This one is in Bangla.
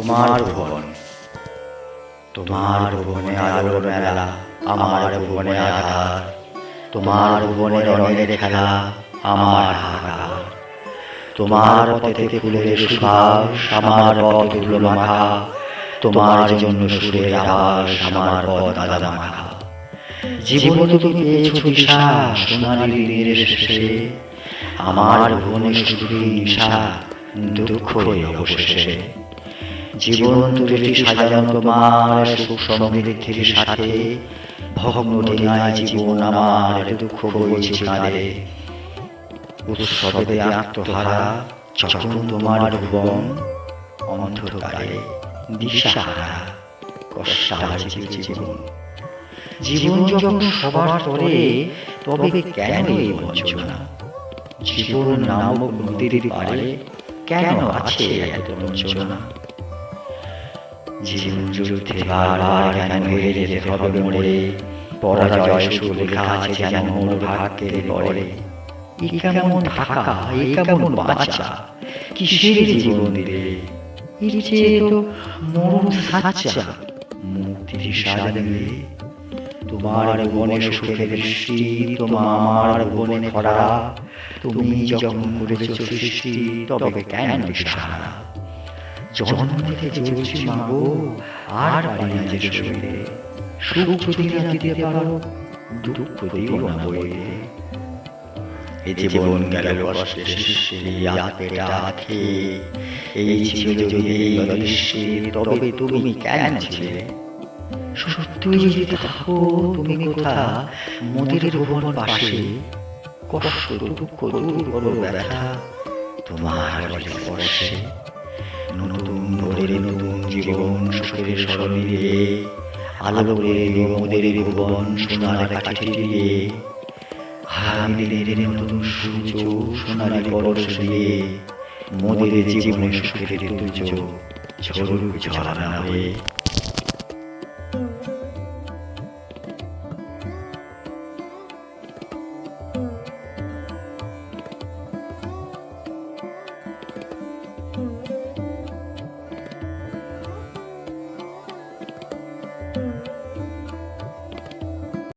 তোমার ভুবন। তোমার ভুবনে আলোর মেলা, আমার ভুবনে আধার। তোমার ভুবনে রঙের খেলা, আমার হাহাকার। তোমার পথে ফুলের সুবাস, আমার পথ ধুলো মাখা। তোমার জন্য সুরের আভাস, আমার পথ আদা মাখা। জীবনে তুমি পেয়েছো দিশা, সোনালি দিনের শেষে। আমার ভুবনে শুধুই নিশা, দুঃখ অবশেষে। জীবন তুলেছি সাজানো তোমার সুখ সমৃদ্ধির সাথে। ভগ্ন ডিঙায় জীবন আমার, দুঃখ বইছে কাঁধে। উৎসবে আত্মহারা যখন তোমার ভুবন, অন্ধকারে দিশাহারা কষ্টার জীবন। জীবন যখন সবার তরে, তবে কেন এই বঞ্চনা? জীবন নামক নদীর পাড়ে কেন আছে এত বঞ্চনা? জীবন যুদ্ধে বারবার কেন হেরে যেতে হবে মোড়ে? পরাজয় শুধু লেখা আছে যেন মোর ভাগ্যের পরে। এ কেমন থাকা, এ কেমন বাঁচা, কিসের জীবন দিলে? এর চেয়ে তো মরণ সাচ্চা, মুক্তির সাজা দিলে। তোমার ভুবনে সুখের দৃষ্টি, তোমার ভুবনে খরা। তুমি যখন করেছো সৃষ্টি, তবে কেন দিশাহারা? জন্ম থেকে জ্বলছি মাগো, আর পারি না যে সইতে। সুখ যদি না দিতে পারো, দুঃখ দিও না বইতে। এই জীবন গেল কষ্টে শিষ্যে, পেটা খেয়ে। এই ছিল যদি এই অদৃষ্টে, তবে তুমি কেন ছিলে? সত্যই যদি থাকো তুমি কোথা, মোদের ভুবন পাশে। কষ্ট দুঃখ দূর করো ব্যথা, তোমার স্পর্শে। নতুন ভোরে নতুন জীবন, সুখের স্মরণ নিয়ে। আলো করে মোদের ভুবন সোনার কাঠি দিয়ে। আগামী দিনের নতুন সূর্য সোনালি পরশ দিয়ে। মোদের জীবনে সুখের তুর্য ঝরুক ঝরানা হয়ে।